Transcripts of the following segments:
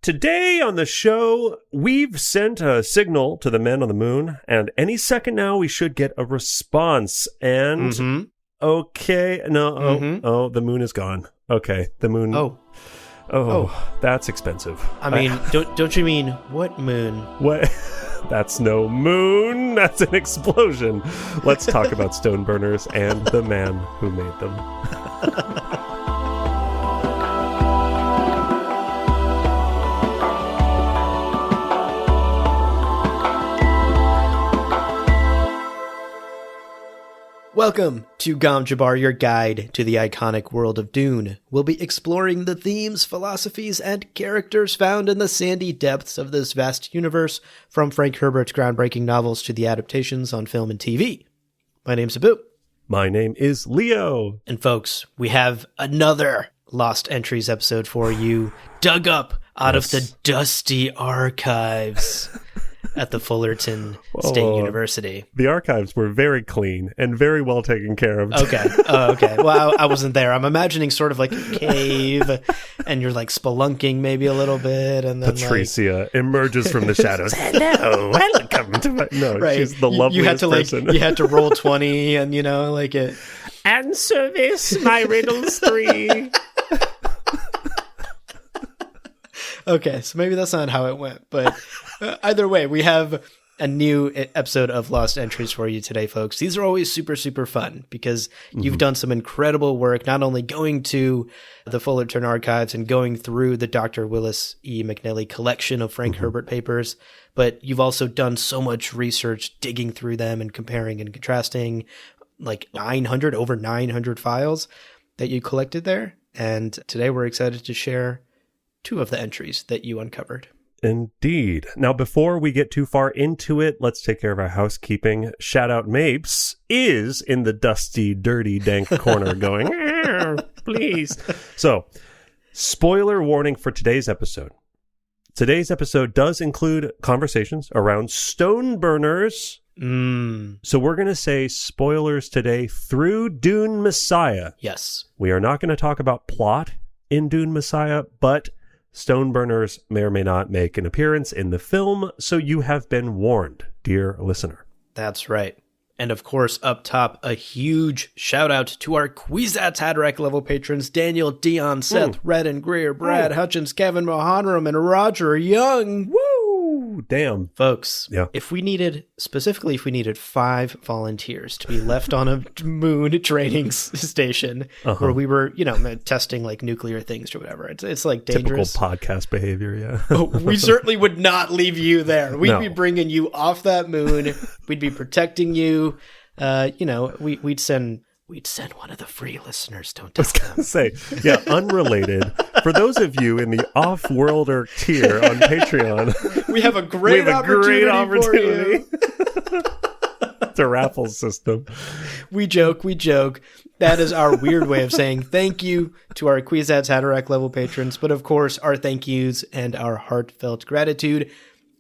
Today on the show, we've sent a signal to the men on the moon, and any second now we should get a response. And okay, no, the moon is gone. Okay, the moon. Oh, that's expensive. I mean, don't you mean what moon? What? That's no moon. That's an explosion. Let's talk about stone burners and the man who made them. Welcome to Gom Jabbar, your guide to the iconic world of Dune. We'll be exploring the themes, philosophies, and characters found in the sandy depths of this vast universe, from Frank Herbert's groundbreaking novels to the adaptations on film and TV. My name's Abu. My name is Leo. And folks, we have another Lost Entries episode for you, dug up out of the dusty archives at the Fullerton State University. The archives were very clean and very well taken care of. Okay. Okay. Well, I wasn't there. I'm imagining sort of like a cave, and you're like spelunking maybe a little bit, and then Patricia emerges from the shadows. Hello, welcome to my... No, right. She's the loveliest person. You had to roll 20, and like it. Answer this, my riddles 3. Okay, so maybe that's not how it went, but either way, we have a new episode of Lost Entries for you today, folks. These are always super, super fun because you've done some incredible work, not only going to the Fullerton archives and going through the Dr. Willis E. McNelly collection of Frank Herbert papers, but you've also done so much research digging through them and comparing and contrasting, like over 900 files that you collected there. And today we're excited to share 2 of the entries that you uncovered. Indeed. Now, before we get too far into it, let's take care of our housekeeping. Shout out Mapes is in the dusty, dirty, dank corner going, please. So, spoiler warning for today's episode. Today's episode does include conversations around stone burners. So we're going to say spoilers today through Dune Messiah. Yes. We are not going to talk about plot in Dune Messiah, but stone burners may or may not make an appearance in the film, so you have been warned, dear listener. That's right. And of course, up top, a huge shout out to our Kwisatz Haderach level patrons, Daniel, Dion, Seth, Red and Greer, Brad, Hutchins, Kevin Mohanram, and Roger Young. Woo! Damn. Folks, if we needed 5 volunteers to be left on a moon training station where we were, testing like nuclear things or whatever, it's like dangerous. Typical podcast behavior, yeah. We certainly would not leave you there. We'd be bringing you off that moon. We'd be protecting you. We'd send one of the free listeners. Don't tell them. I was going to say, unrelated. For those of you in the off-worlder tier on Patreon, we have a great opportunity for you. It's a raffle system. We joke. That is our weird way of saying thank you to our Kwisatz Haderach level patrons. But of course, our thank yous and our heartfelt gratitude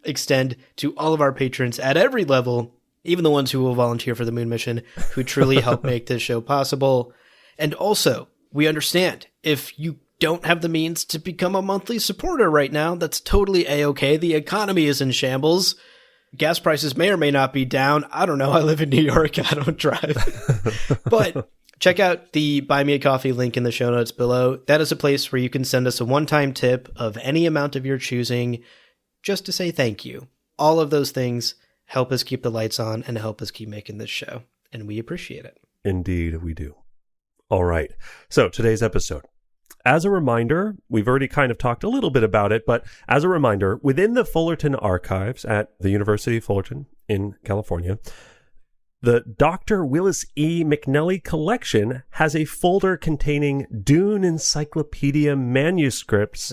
extend to all of our patrons at every level, even the ones who will volunteer for the moon mission, who truly help make this show possible. And also, we understand if you don't have the means to become a monthly supporter right now, that's totally A-okay. The economy is in shambles. Gas prices may or may not be down. I don't know. I live in New York. I don't drive. But check out the Buy Me a Coffee link in the show notes below. That is a place where you can send us a one-time tip of any amount of your choosing just to say thank you. All of those things help us keep the lights on and help us keep making this show. And we appreciate it. Indeed, we do. All right. So today's episode. As a reminder, we've already kind of talked a little bit about it, but as a reminder, within the Fullerton archives at the University of Fullerton in California, the Dr. Willis E. McNelly collection has a folder containing Dune Encyclopedia manuscripts,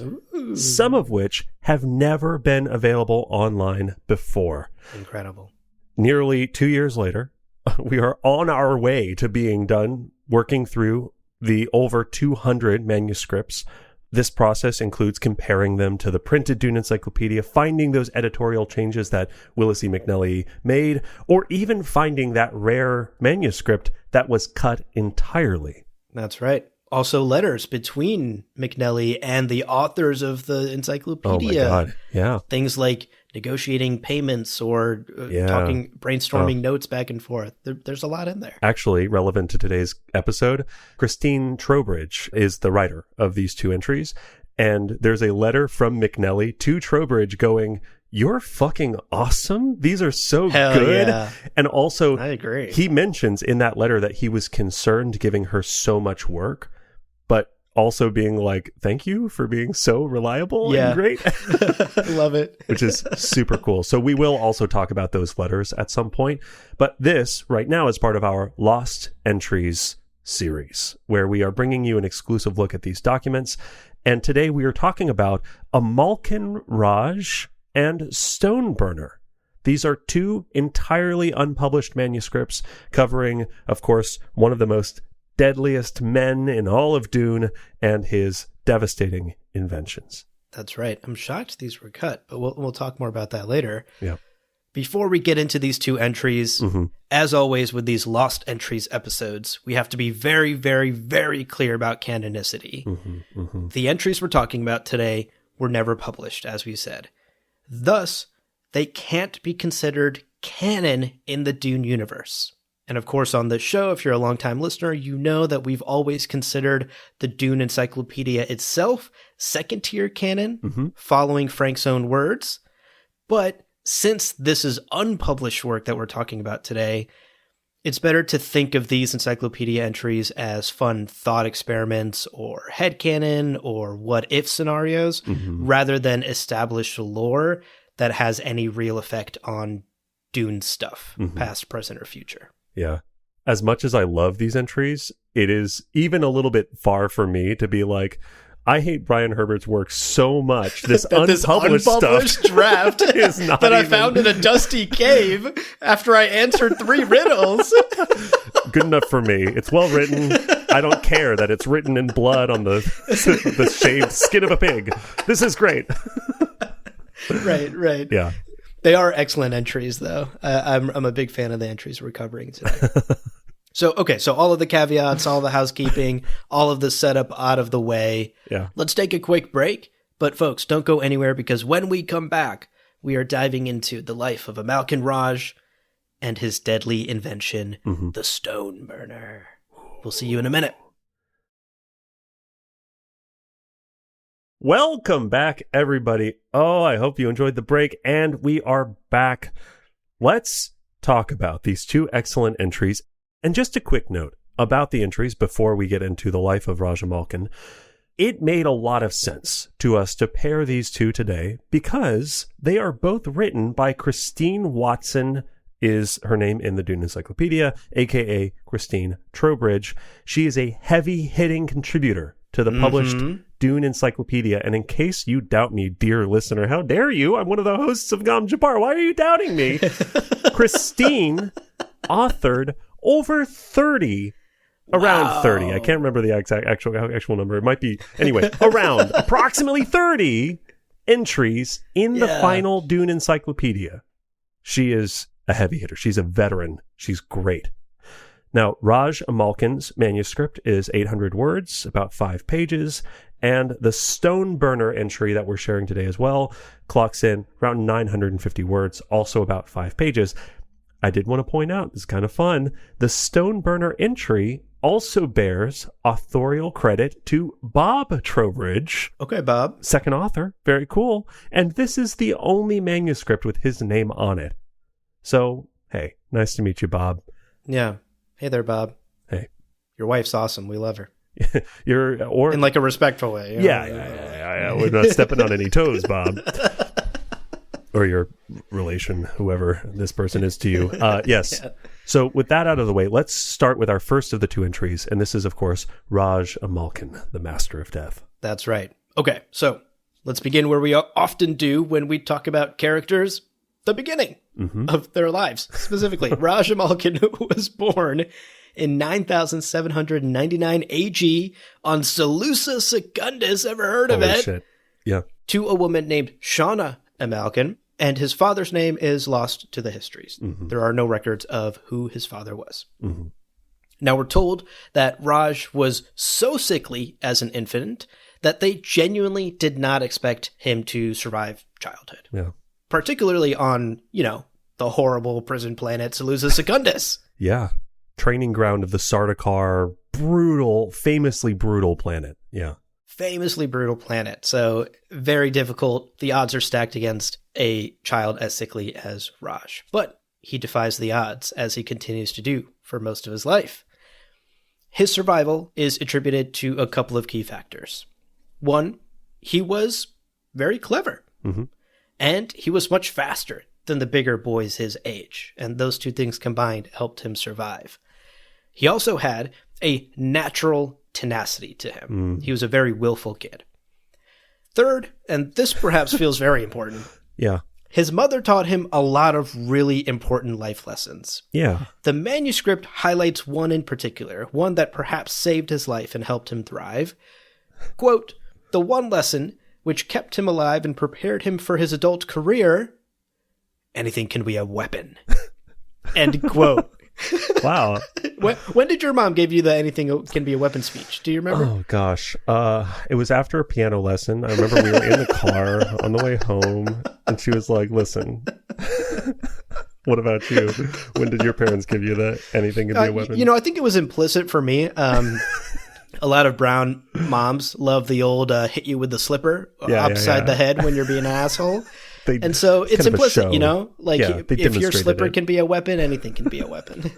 some of which have never been available online before. Incredible. Nearly 2 years later, we are on our way to being done working through the over 200 manuscripts. This process includes comparing them to the printed Dune Encyclopedia, finding those editorial changes that Willis E. McNelly made, or even finding that rare manuscript that was cut entirely. That's right. also letters between McNelly and the authors of the encyclopedia. Oh my God. Yeah. Things like negotiating payments or brainstorming notes back and forth. There's a lot in there. Actually, relevant to today's episode, Christine Trowbridge is the writer of these 2 entries. And there's a letter from McNelly to Trowbridge going, "You're fucking awesome. These are so good." Yeah. And also, I agree. He mentions in that letter that he was concerned giving her so much work, but also being like, "Thank you for being so reliable and great." Love it. Which is super cool. So we will also talk about those letters at some point. But this right now is part of our Lost Entries series, where we are bringing you an exclusive look at these documents. And today we are talking about Amalkin, Raj, and Stoneburner. These are 2 entirely unpublished manuscripts covering, of course, one of the most deadliest men in all of Dune and his devastating inventions. That's right. I'm shocked these were cut, but we'll talk more about that later. Yeah. Before we get into these 2 entries, as always with these Lost Entries episodes, we have to be very, very, very clear about canonicity. The entries we're talking about today were never published, as we said. Thus, they can't be considered canon in the Dune universe. And of course, on the show, if you're a longtime listener, you know that we've always considered the Dune Encyclopedia itself second-tier canon, following Frank's own words. But since this is unpublished work that we're talking about today, it's better to think of these encyclopedia entries as fun thought experiments or headcanon or what-if scenarios, rather than established lore that has any real effect on Dune stuff, past, present, or future. Yeah. As much as I love these entries, it is even a little bit far for me to be like, I hate Brian Herbert's work so much. This unpublished stuff draft is not that even... I found in a dusty cave after I answered 3 riddles. Good enough for me. It's well written. I don't care that it's written in blood on the shaved skin of a pig. This is great. Right. Yeah. They are excellent entries, though. I'm a big fan of the entries we're covering today. So all of the caveats, all the housekeeping, all of the setup out of the way. Yeah. Let's take a quick break. But folks, don't go anywhere, because when we come back, we are diving into the life of Amalkin Raj and his deadly invention, the Stoneburner. We'll see you in a minute. Welcome back, everybody. Oh, I hope you enjoyed the break, and we are back. Let's talk about these 2 excellent entries. And just a quick note about the entries before we get into the life of Roj Amalkin. It made a lot of sense to us to pair these 2 today because they are both written by Christine Watson, is her name in the Dune Encyclopedia, aka Christine Trowbridge. She is a heavy-hitting contributor to the published Dune Encyclopedia. And in case you doubt me, dear listener, how dare you? I'm one of the hosts of Gom Jabbar. Why are you doubting me? Christine authored over 30, around 30. I can't remember the exact actual number. It might be, anyway, around approximately 30 entries in the final Dune Encyclopedia. She is a heavy hitter. She's a veteran. She's great. Now, Roj Amalkin's manuscript is 800 words, about 5 pages, and the Stoneburner entry that we're sharing today as well clocks in around 950 words, also about 5 pages. I did want to point out, it's kind of fun, the Stoneburner entry also bears authorial credit to Bob Trowbridge. Okay, Bob. Second author. Very cool. And this is the only manuscript with his name on it. So, hey, nice to meet you, Bob. Yeah. Hey there, Bob. Hey. Your wife's awesome. We love her. In like a respectful way. Yeah. We're not stepping on any toes, Bob. Or your relation, whoever this person is to you. Yes. Yeah. So with that out of the way, let's start with our first of the 2 entries. And this is, of course, Roj Amalkin, the Master of Death. That's right. Okay, so let's begin where we often do when we talk about characters, the beginning of their lives. Specifically, Roj Amalkin was born in 9799 AG on Salusa Secundus. Ever heard of it? Shit. Yeah. To a woman named Shauna Amalkin. And his father's name is lost to the histories. There are no records of who his father was. Now, we're told that Raj was so sickly as an infant that they genuinely did not expect him to survive childhood. Yeah. Particularly on, the horrible prison planet Salusa Secundus. Yeah. Training ground of the Sardaukar, famously brutal planet. Yeah. Famously brutal planet. So very difficult. The odds are stacked against a child as sickly as Raj. But he defies the odds, as he continues to do for most of his life. His survival is attributed to a couple of key factors. One, he was very clever. Mm-hmm. And he was much faster than the bigger boys his age. And those two things combined helped him survive. He also had a natural tenacity to him. He was a very willful kid. Third, and this perhaps feels very important. Yeah. His mother taught him a lot of really important life lessons. Yeah. The manuscript highlights one in particular, one that perhaps saved his life and helped him thrive. Quote, "The one lesson which kept him alive and prepared him for his adult career, anything can be a weapon." End quote. Wow. When did your mom give you the anything can be a weapon speech? Do you remember? Oh, gosh. It was after a piano lesson. I remember we were in the car on the way home, and she was like, listen, what about you? When did your parents give you the anything can be a weapon? I think it was implicit for me. A lot of brown moms love the old hit you with the slipper upside the head when you're being an asshole. And so it's implicit, if your slipper can be a weapon, anything can be a weapon.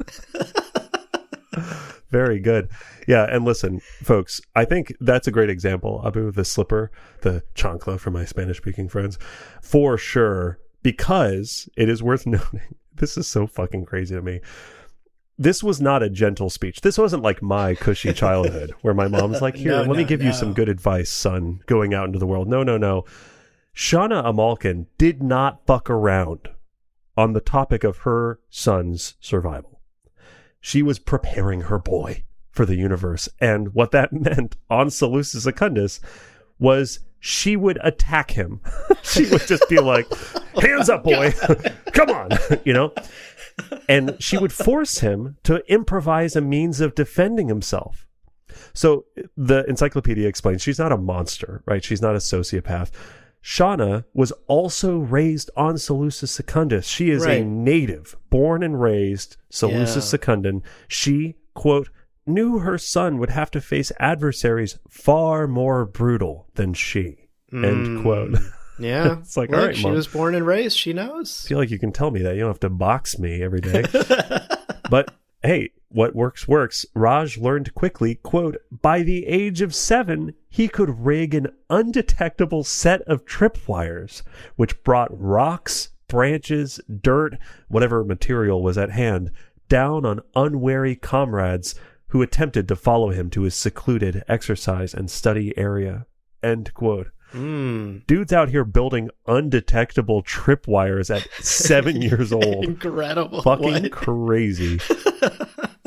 Very good. Yeah, and listen, folks, I think that's a great example, Abu, the slipper, the chancla for my Spanish-speaking friends, for sure, because it is worth noting, this is so fucking crazy to me, this was not a gentle speech. This wasn't like my cushy childhood, where my mom's like, here, let me give you some good advice, son, going out into the world. No. Shauna Amalkin did not fuck around on the topic of her son's survival. She was preparing her boy for the universe. And what that meant on Salusa Secundus was she would attack him. She would just be like, hands up, boy. Come on, And she would force him to improvise a means of defending himself. So the encyclopedia explains she's not a monster, right? She's not a sociopath. Shauna was also raised on Salusa Secundus. She is a native, born and raised Salusa Secundan. She, quote, knew her son would have to face adversaries far more brutal than she, end quote. Yeah. It's like, all right, she Mom. was born and raised. She knows. I feel like you can tell me that. You don't have to box me every day. But hey, what works. Raj learned quickly, quote, by the age of 7, he could rig an undetectable set of tripwires, which brought rocks, branches, dirt, whatever material was at hand, down on unwary comrades who attempted to follow him to his secluded exercise and study area. End quote. Dude's out here building undetectable tripwires at 7 years old. Incredible. Fucking crazy.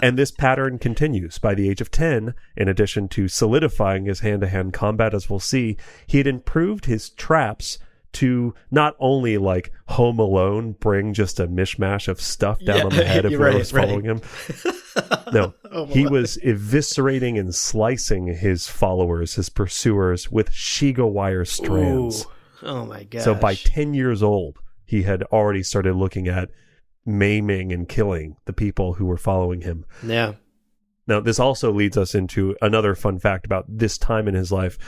And this pattern continues. By the age of 10, in addition to solidifying his hand-to-hand combat, as we'll see, he had improved his traps to not only, like, Home Alone, bring just a mishmash of stuff down on the head of whoever's following him. No, he was eviscerating and slicing his followers, his pursuers, with Shiga wire strands. Ooh. Oh my gosh. So by 10 years old, he had already started looking at maiming and killing the people who were following him. Yeah. Now, this also leads us into another fun fact about this time in his life.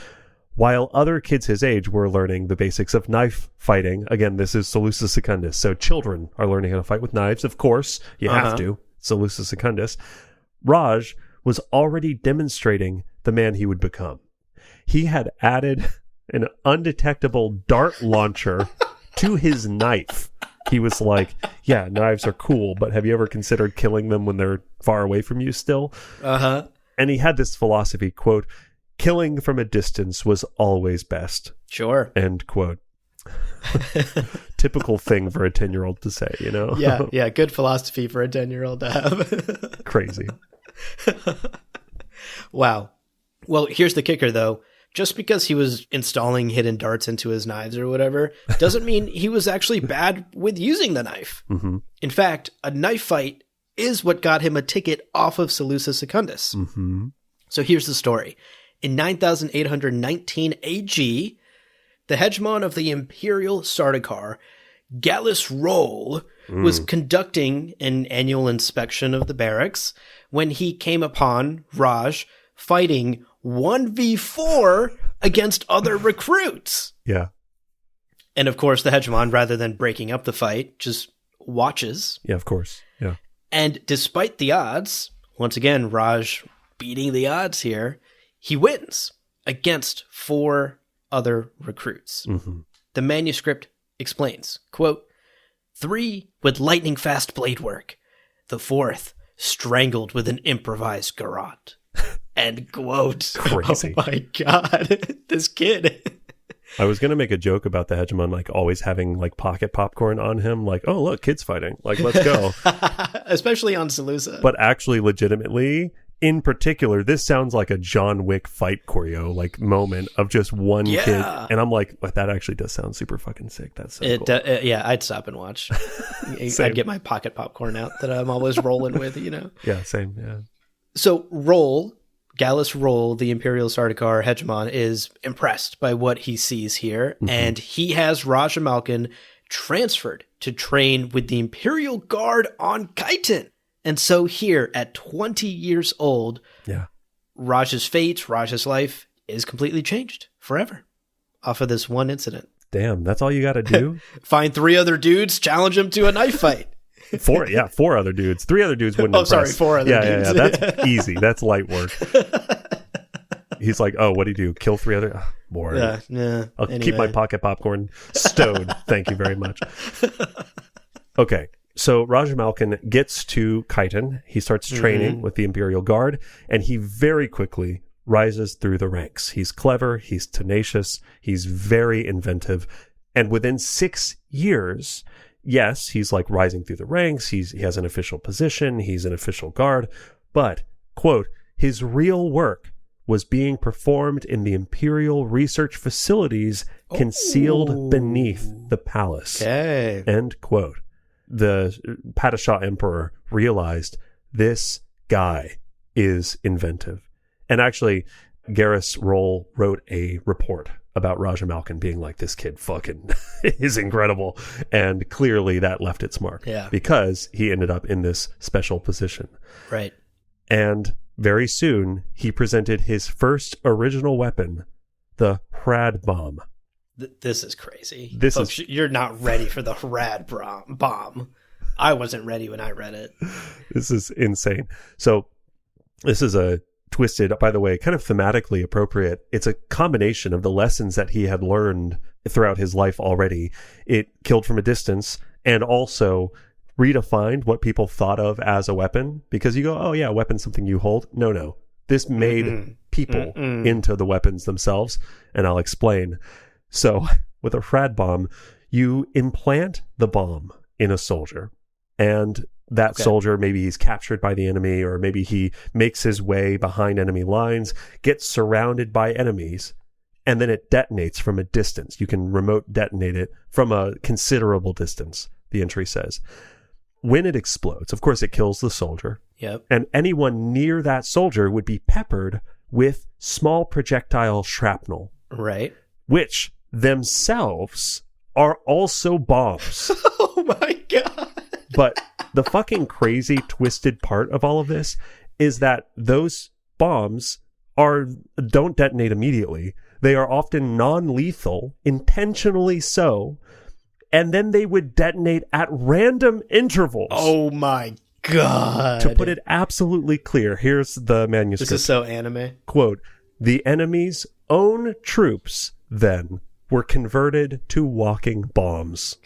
While other kids his age were learning the basics of knife fighting, again, this is Salusa Secundus, so children are learning how to fight with knives. Of course, you have to. Salusa Secundus. Raj was already demonstrating the man he would become. He had added an undetectable dart launcher to his knife. He was like, yeah, knives are cool, but have you ever considered killing them when they're far away from you still? And he had this philosophy, quote, killing from a distance was always best. Sure. End quote. Typical thing for a 10-year-old to say, Yeah, good philosophy for a 10-year-old to have. Crazy. Wow. Well, here's the kicker, though. Just because he was installing hidden darts into his knives or whatever doesn't mean he was actually bad with using the knife. In fact, a knife fight is what got him a ticket off of Salusa Secundus. Mm-hmm. So here's the story. In 9819 AG, the hegemon of the Imperial Sardaukar, Gallus Roll, was conducting an annual inspection of the barracks when he came upon Raj fighting 1v4 against other recruits. Yeah. And of course, the hegemon, rather than breaking up the fight, just watches. Yeah, of course. Yeah. And despite the odds, once again, Raj beating the odds here, he wins against 4 other recruits. Mm-hmm. The manuscript explains, quote, 3 with lightning fast blade work, the 4th strangled with an improvised garrote. End quote. Crazy. Oh my God. This kid. I was going to make a joke about the hegemon, like always having like pocket popcorn on him. Like, oh, look, kids fighting. Like, let's go. Especially on Salusa. But actually, legitimately, in particular, this sounds like a John Wick fight choreo, like moment of just one kid. And I'm like, that actually does sound super fucking sick. That's so cool. Yeah, I'd stop and watch. I'd get my pocket popcorn out that I'm always rolling with, you know? Yeah, same. Yeah. So Gallus Roll, the Imperial Sardaukar hegemon, is impressed by what he sees here, and he has Roj Amalkin transferred to train with the Imperial Guard on Khitan. And so here, at 20 years old, Raj's fate, Raj's life is completely changed forever off of this one incident. Damn, that's all you got to do? Find 3 other dudes, challenge them to a knife fight. 4 other dudes. 3 other dudes wouldn't impress. 4 other dudes. Yeah, that's easy. That's light work. He's like, oh, what do you do? Kill 3 other? Oh, boring. I'll keep my pocket popcorn stowed. Thank you very much. Okay, so Roj Amalkin gets to Khitan. He starts training with the Imperial Guard, and he very quickly rises through the ranks. He's clever. He's tenacious. He's very inventive. And within 6 years... yes, he's like rising through the ranks. He has an official position. He's an official guard. But, quote, his real work was being performed in the Imperial research facilities concealed beneath the palace. Okay. End quote. The Padishah Emperor realized this guy is inventive. And actually, Garrus Roll wrote a report about Roj Amalkin being like, this kid fucking is incredible. And clearly that left its mark. Yeah. Because he ended up in this special position. Right. And very soon, he presented his first original weapon, the Hrad bomb. This is crazy. Folks, you're not ready for the Hrad bomb. I wasn't ready when I read it. This is insane. So this is a twisted, by the way, kind of thematically appropriate. It's a combination of the lessons that he had learned throughout his life already. It killed from a distance and also redefined what people thought of as a weapon, because you go, oh yeah, a weapon's something you hold. No. This made people into the weapons themselves, and I'll explain. So with a Hrad bomb, you implant the bomb in a soldier, and that soldier, maybe he's captured by the enemy, or maybe he makes his way behind enemy lines, gets surrounded by enemies, and then it detonates from a distance. You can remote detonate it from a considerable distance, the entry says. When it explodes, of course, it kills the soldier. Yep. And anyone near that soldier would be peppered with small projectile shrapnel. Right. Which themselves are also bombs. Oh my God. But the fucking crazy twisted part of all of this is that those bombs don't detonate immediately. They are often non-lethal, intentionally so, and then they would detonate at random intervals. Oh my God. To put it absolutely clear, here's the manuscript. This is so anime. Quote, the enemy's own troops then were converted to walking bombs.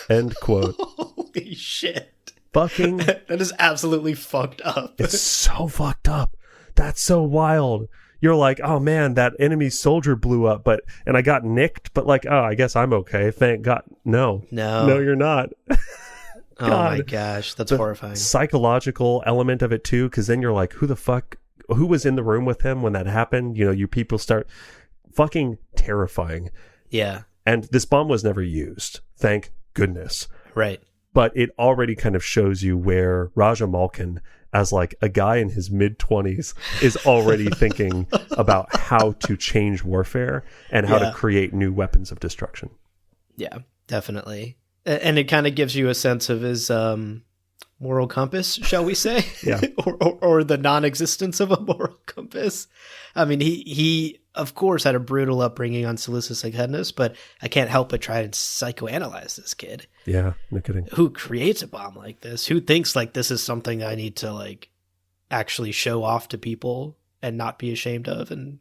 End quote. Holy shit. Fucking. That is absolutely fucked up. It's so fucked up. That's so wild. You're like, oh man, that enemy soldier blew up, and I got nicked, but like, oh, I guess I'm okay. Thank God. No, you're not. Oh my gosh, that's horrifying. Psychological element of it too, because then you're like, who was in the room with him when that happened? You know, you people start fucking terrifying. Yeah. And this bomb was never used. Thank goodness. Right. but it already kind of shows you where Raj Amalkin, as like a guy in his mid-20s, is already thinking about how to change warfare and how to create new weapons of destruction. Yeah, definitely. And it kind of gives you a sense of his moral compass, shall we say? Yeah. or the non-existence of a moral compass. I mean, he of course had a brutal upbringing on Salusa Secundus, but I can't help but try and psychoanalyze this kid. Yeah, no kidding. Who creates a bomb like this? Who thinks like this is something I need to like actually show off to people and not be ashamed of and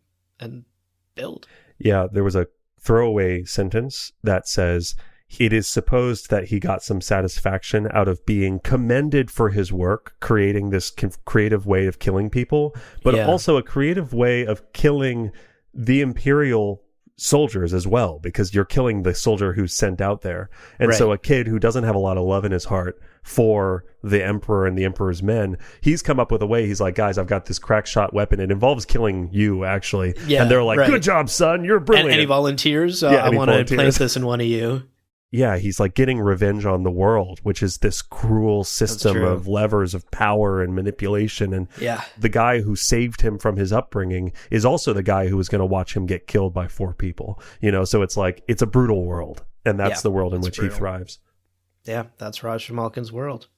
build? Yeah, there was a throwaway sentence that says, it is supposed that he got some satisfaction out of being commended for his work, creating this creative way of killing people, but also a creative way of killing the Imperial soldiers as well, because you're killing the soldier who's sent out there. And so a kid who doesn't have a lot of love in his heart for the Emperor and the Emperor's men, he's come up with a way. He's like, guys, I've got this crack shot weapon. It involves killing you, actually. Yeah, and they're like, good job, son. You're brilliant. Any volunteers? I want to plant this in one of you. Yeah, he's like getting revenge on the world, which is this cruel system of levers of power and manipulation. And the guy who saved him from his upbringing is also the guy who was going to watch him get killed by 4 people. You know, so it's like, it's a brutal world. And that's the world in which he thrives. Yeah, that's Raj Amalkin's world.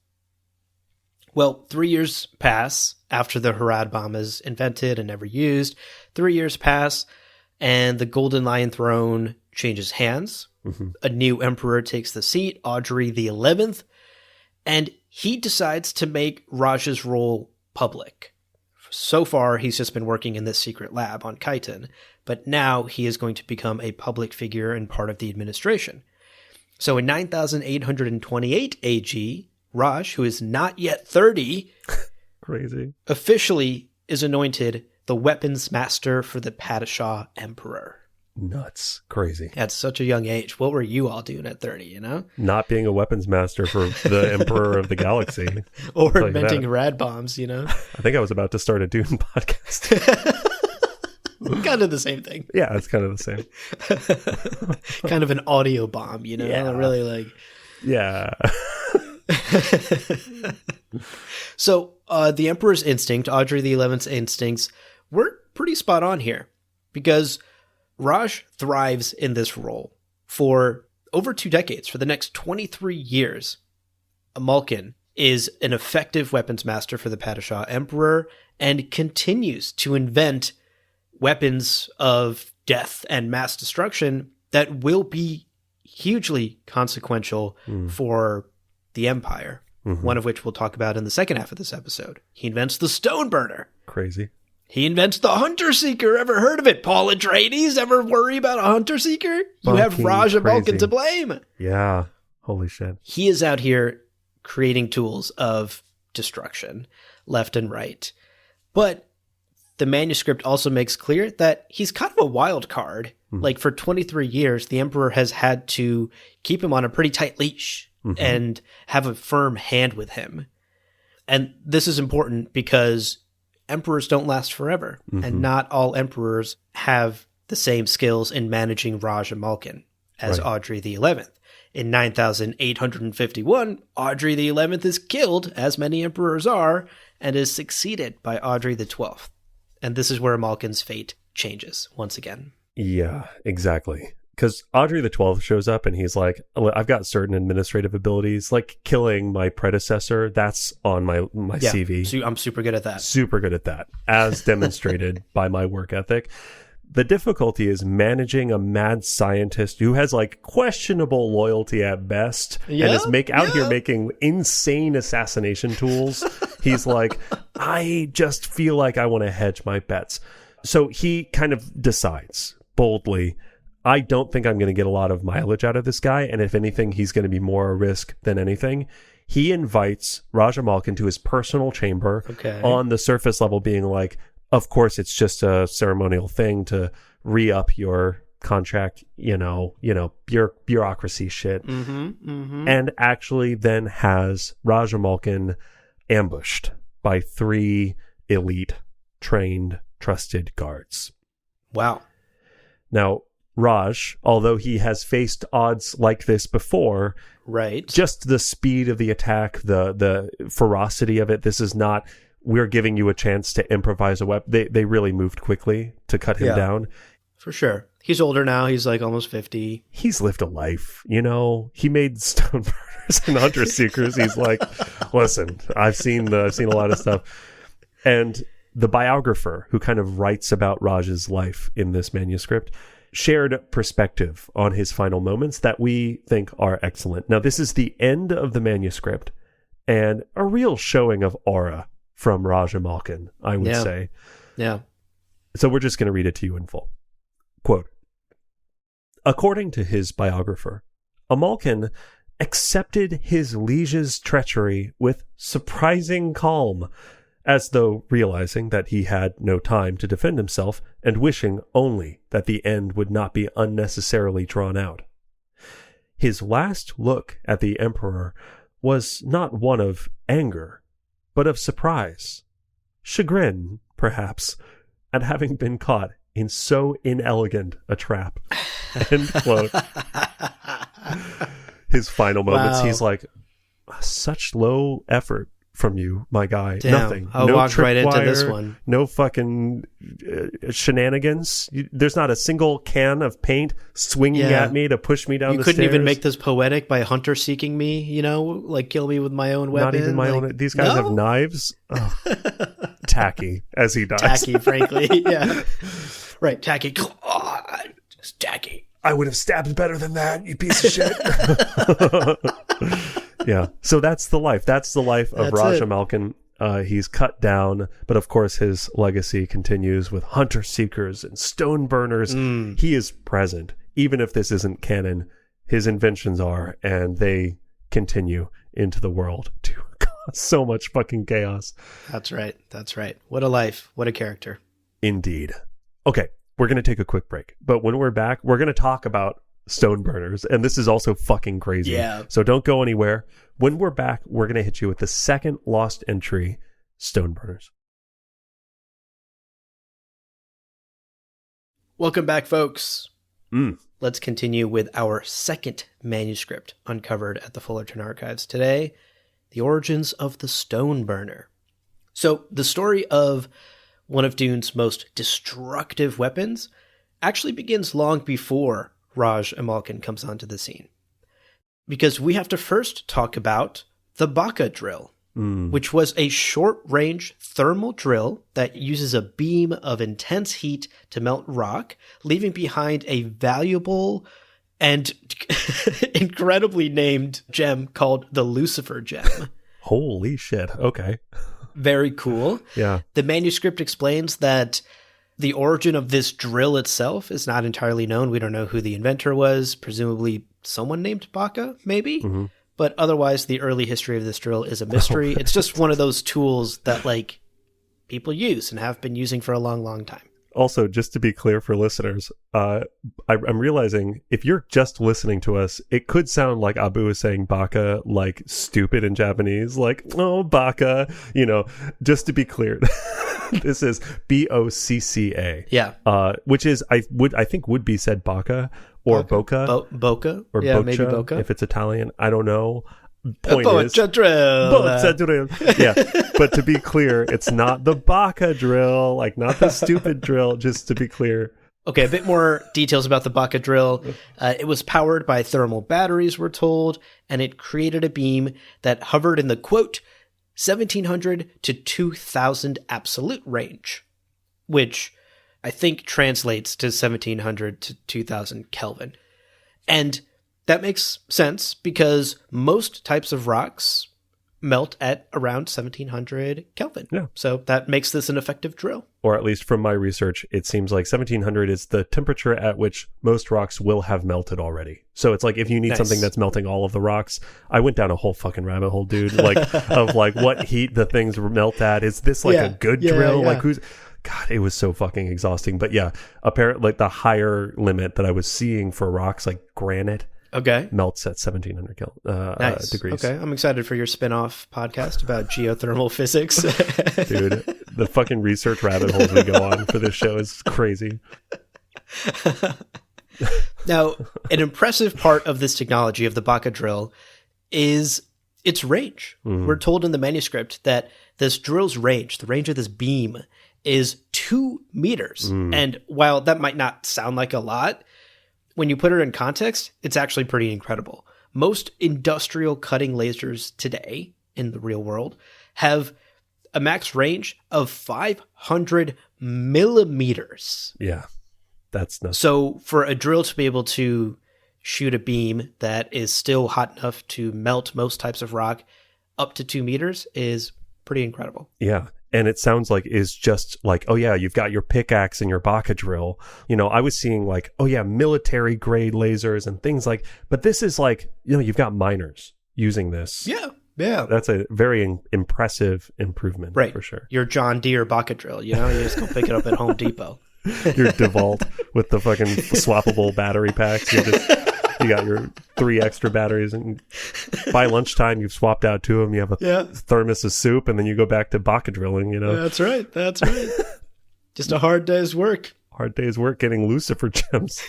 Well, 3 years pass after the Harad bomb is invented and never used. 3 years pass, and the Golden Lion throne changes hands. A new emperor takes the seat, Audrey the 11th, and he decides to make Raj's role public. So far, he's just been working in this secret lab on Khitan, but now he is going to become a public figure and part of the administration. So in 9828 AG, Raj, who is not yet 30, crazy, officially is anointed the weapons master for the Padishah Emperor. Nuts. Crazy. At such a young age. What were you all doing at 30, you know? Not being a weapons master for the Emperor of the Galaxy. Or inventing rad bombs, you know? I think I was about to start a Dune podcast. Kind of the same thing. Yeah, it's kind of the same. Kind of an audio bomb, you know? Yeah. Really like... Yeah. So, the Emperor's instinct, Audrey the 11th's instincts, were pretty spot on here. Because Raj thrives in this role for over 2 decades. For the next 23 years, Amalkin is an effective weapons master for the Padishah Emperor and continues to invent weapons of death and mass destruction that will be hugely consequential for the Empire, one of which we'll talk about in the second half of this episode. He invents the Stone Burner. Crazy. He invents the Hunter Seeker. Ever heard of it? Paul Atreides? Ever worry about a Hunter Seeker? You have Raj Amalkin to blame. Yeah. Holy shit. He is out here creating tools of destruction left and right. But the manuscript also makes clear that he's kind of a wild card. Like for 23 years, the Emperor has had to keep him on a pretty tight leash and have a firm hand with him. And this is important because emperors don't last forever, and not all emperors have the same skills in managing Raj Amalkin as Audrey the 11th. In 9851, Audrey the 11th is killed, as many emperors are, and is succeeded by Audrey the 12th. And this is where Amalkin's fate changes once again. Yeah, exactly. Because Audrey the 12th shows up and he's like, I've got certain administrative abilities, like killing my predecessor. That's on my CV. So I'm super good at that. Super good at that, as demonstrated by my work ethic. The difficulty is managing a mad scientist who has like questionable loyalty at best and is here making insane assassination tools. He's like, I just feel like I want to hedge my bets. So he kind of decides boldly, I don't think I'm going to get a lot of mileage out of this guy. And if anything, he's going to be more a risk than anything. He invites Raj Amalkin to his personal chamber on the surface level, being like, of course, it's just a ceremonial thing to re-up your contract, bureaucracy shit. And actually then has Raj Amalkin ambushed by 3 elite, trained, trusted guards. Wow. Now, Raj, although he has faced odds like this before, right? Just the speed of the attack, the ferocity of it. This is not, we're giving you a chance to improvise a weapon. They really moved quickly to cut him down. For sure. He's older now. He's like almost 50. He's lived a life, you know. He made Stoneburners and Hunter Seekers. He's like, listen, I've seen a lot of stuff. And the biographer who kind of writes about Raj's life in this manuscript shared perspective on his final moments that we think are excellent. Now, this is the end of the manuscript and a real showing of aura from Roj Amalkin, I would say. Yeah. So we're just going to read it to you in full. Quote, according to his biographer, Amalkin accepted his liege's treachery with surprising calm, as though realizing that he had no time to defend himself and wishing only that the end would not be unnecessarily drawn out. His last look at the emperor was not one of anger, but of surprise, chagrin, perhaps, at having been caught in so inelegant a trap. End quote. His final moments, he's like, such low effort from you, my guy. Damn, nothing. I walked right into this one. No fucking shenanigans. There's not a single can of paint swinging at me to push me down the stairs. You couldn't even make this poetic by Hunter seeking me, you know, like kill me with my own weapon. Not even my own. These guys have knives. Oh. Tacky as he dies. Tacky, frankly. Yeah. Right. Tacky. Oh, just tacky. I would have stabbed better than that, you piece of shit. Yeah. So that's the life. That's the life of Roj Amalkin. He's cut down, but of course his legacy continues with Hunter Seekers and Stone Burners. He is present. Even if this isn't canon, his inventions are, and they continue into the world to cause so much fucking chaos. That's right. That's right. What a life. What a character. Indeed. Okay. We're going to take a quick break, but when we're back, we're going to talk about Stone Burners, and this is also fucking crazy. Yeah. So don't go anywhere. When we're back, we're going to hit you with the second lost entry, Stone Burners. Welcome back, folks. Let's continue with our second manuscript uncovered at the Fullerton Archives today, The Origins of the Stone Burner. So the story of one of Dune's most destructive weapons actually begins long before Roj Amalkin comes onto the scene. Because we have to first talk about the Bocca drill, which was a short-range thermal drill that uses a beam of intense heat to melt rock, leaving behind a valuable and incredibly named gem called the Lucifer gem. Holy shit. Okay. Very cool. Yeah. The manuscript explains that the origin of this drill itself is not entirely known. We don't know who the inventor was. Presumably someone named Bocca, maybe? Mm-hmm. But otherwise, the early history of this drill is a mystery. It's just one of those tools that, like, people use and have been using for a long, long time. Also, just to be clear for listeners, I'm realizing if you're just listening to us, it could sound like Abu is saying baka like stupid in Japanese, like, oh, baka, you know, just to be clear. This is Bocca. Yeah. Which is, I think would be said baka or Bocca. Bocca? Or yeah, Boccia, maybe Bocca. if it's Italian. I don't know. Point is, Bocca drill. Yeah, but to be clear, it's not the Bocca drill, like not the stupid drill, just to be clear. Okay, a bit more details about the Bocca drill. It was powered by thermal batteries, we're told, and it created a beam that hovered in the, quote, 1700 to 2000 absolute range, which I think translates to 1700 to 2000 Kelvin. And that makes sense because most types of rocks melt at around 1700 Kelvin. Yeah. So that makes this an effective drill. Or at least from my research, it seems like 1700 is the temperature at which most rocks will have melted already. So it's like if you need something that's melting all of the rocks, I went down a whole fucking rabbit hole, dude, like of like what heat the things melt at. Is this like a good drill? Like who's... God, it was so fucking exhausting. But yeah, apparently like the higher limit that I was seeing for rocks like granite melts at 1700 degrees. Okay, I'm excited for your spin-off podcast about geothermal physics. Dude, the fucking research rabbit holes we go on for this show is crazy. Now, an impressive part of this technology of the Bocca drill is its range. We're told in the manuscript that this drill's range, the range of this beam, is 2 meters. And while that might not sound like a lot, when you put it in context, it's actually pretty incredible. Most industrial cutting lasers today in the real world have a max range of 500 millimeters. Yeah, that's nuts. So for a drill to be able to shoot a beam that is still hot enough to melt most types of rock up to 2 meters is pretty incredible. Yeah. And it sounds like is just like, oh yeah, you've got your pickaxe and your Bocca drill. You know, I was seeing like, oh yeah, military grade lasers and things like, but this is like, you know, you've got miners using this. Yeah. Yeah. That's a very impressive improvement, right. For sure. Your John Deere Bocca drill, you know, you just go pick it up at Home Depot. Your DeWalt with the fucking swappable battery packs. You got your 3 extra batteries, and by lunchtime you've swapped out 2 of them. You have a thermos of soup, and then you go back to Bocca drilling. You know, that's right. Just a hard day's work. Hard day's work getting Lucifer gems.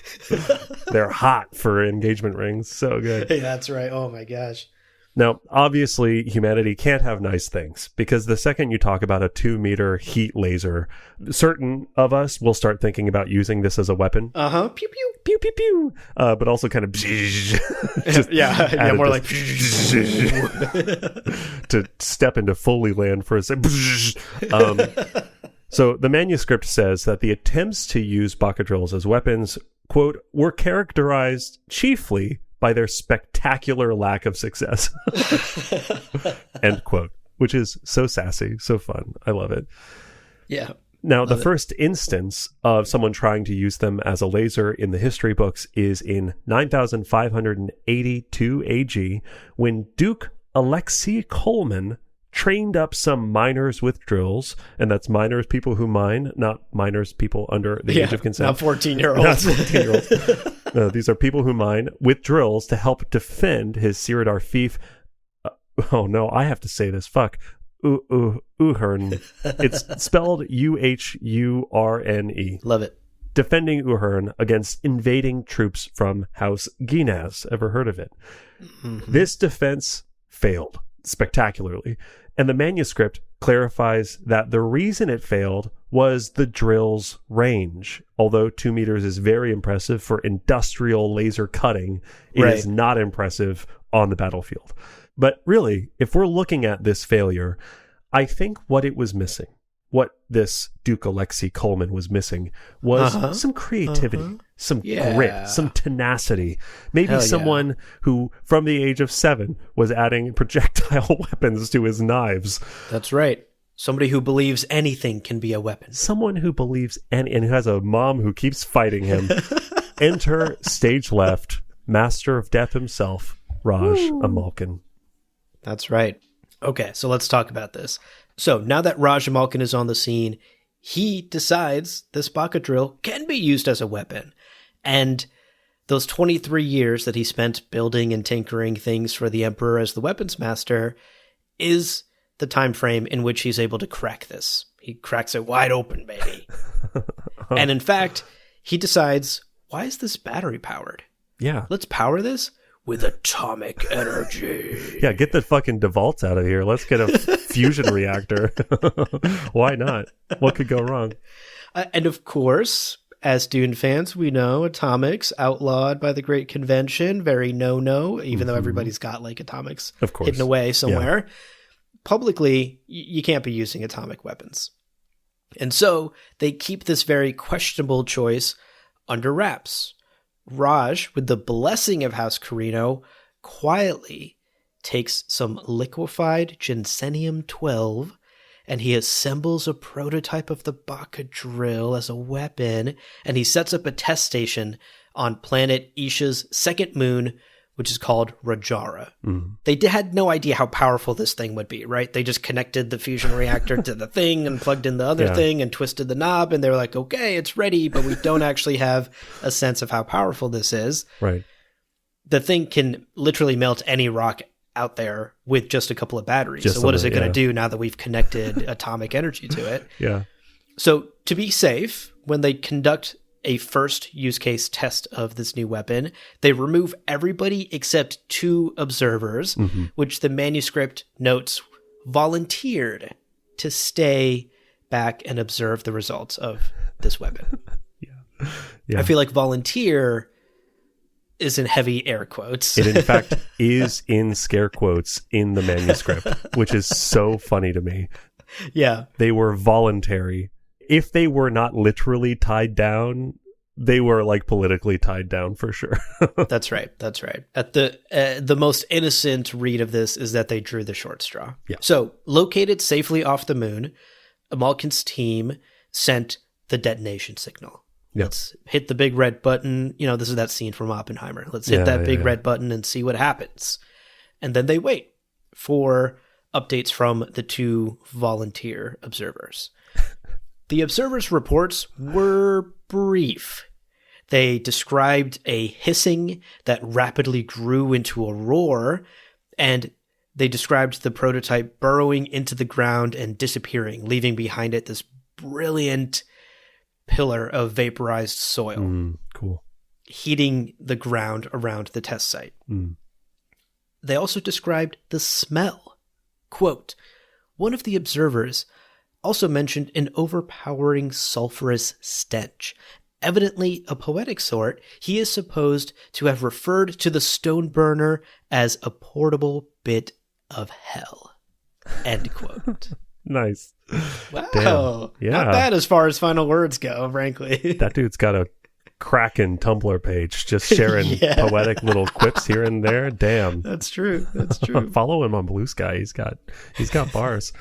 They're hot for engagement rings. So good. Hey, that's right. Oh my gosh. Now, obviously, humanity can't have nice things, because the second you talk about a 2-meter heat laser, certain of us will start thinking about using this as a weapon. Uh-huh. Pew, pew. Pew, pew, pew. But also kind of... yeah, more like... to step into Foley land for a second. So the manuscript says that the attempts to use Bocca drills as weapons, quote, were characterized chiefly by their spectacular lack of success. End quote. Which is so sassy, so fun. I love it. Yeah. Now, the first instance of someone trying to use them as a laser in the history books is in 9582 AG, when Duke Alexei Coleman trained up some miners with drills, and that's miners, people who mine, not miners, people under the age of consent. Not 14-year-olds. Not 14-year-olds. No, these are people who mine with drills to help defend his Siradar fief. Oh no, I have to say this. Fuck. Uhurne. It's spelled Uhurne. Love it. Defending Uhurne against invading troops from House Ginaz. Ever heard of it? Mm-hmm. This defense failed spectacularly, and the manuscript clarifies that the reason it failed was the drill's range. Although 2 meters is very impressive for industrial laser cutting, it is not impressive on the battlefield. But really, if we're looking at this failure, I think what it was missing, what this Duke Alexei Coleman was missing, was some creativity, some grit, some tenacity. Maybe someone who, from the age of 7, was adding projectile weapons to his knives. That's right. Somebody who believes anything can be a weapon. Someone who believes and who has a mom who keeps fighting him. Enter stage left, master of death himself, Roj Amalkin. That's right. Okay, so let's talk about this. So now that Roj Amalkin is on the scene, he decides this Bocca drill can be used as a weapon. And those 23 years that he spent building and tinkering things for the Emperor as the weapons master is the time frame in which he's able to crack this. He cracks it wide open, baby. And in fact, he decides, why is this battery powered? Yeah. Let's power this with atomic energy. Yeah, get the fucking DeWalt's out of here. Let's get a fusion reactor. Why not? What could go wrong? And of course, as Dune fans, we know atomics outlawed by the Great Convention. Very no-no, even though everybody's got like atomics of course hidden away somewhere. Yeah. Publicly, you can't be using atomic weapons. And so they keep this very questionable choice under wraps. Raj, with the blessing of House Carino, quietly takes some liquefied Ginsenium-12 and he assembles a prototype of the Bocca drill as a weapon, and he sets up a test station on planet Isha's second moon, which is called Rajara. They had no idea how powerful this thing would be, right? They just connected the fusion reactor to the thing and plugged in the other thing and twisted the knob, and they were like, okay, it's ready, but we don't actually have a sense of how powerful this is. Right. The thing can literally melt any rock out there with just a couple of batteries. So what is it going to do now that we've connected atomic energy to it? Yeah. So to be safe, when they conduct a first use case test of this new weapon. They remove everybody except 2 observers, which the manuscript notes volunteered to stay back and observe the results of this weapon. Yeah. I feel like volunteer is in heavy air quotes. It, in fact, is in scare quotes in the manuscript, which is so funny to me. Yeah. They were voluntary. If they were not literally tied down, they were like politically tied down for sure. That's right. That's right. At the most innocent read of this is that they drew the short straw. Yeah. So, located safely off the moon, Amalkin's team sent the detonation signal. Yeah. Let's hit the big red button. You know, this is that scene from Oppenheimer. Let's hit that big red button and see what happens. And then they wait for updates from the 2 volunteer observers. The observers' reports were brief. They described a hissing that rapidly grew into a roar, and they described the prototype burrowing into the ground and disappearing, leaving behind it this brilliant pillar of vaporized soil. Cool. Heating the ground around the test site. They also described the smell. Quote, one of the observers also mentioned an overpowering sulfurous stench. Evidently a poetic sort, he is supposed to have referred to the stone burner as a portable bit of hell. End quote. Nice. Wow. Damn. Yeah. Not bad as far as final words go, frankly. That dude's got a cracking Tumblr page just sharing poetic little quips here and there. Damn. That's true. That's true. Follow him on Blue Sky. He's got bars.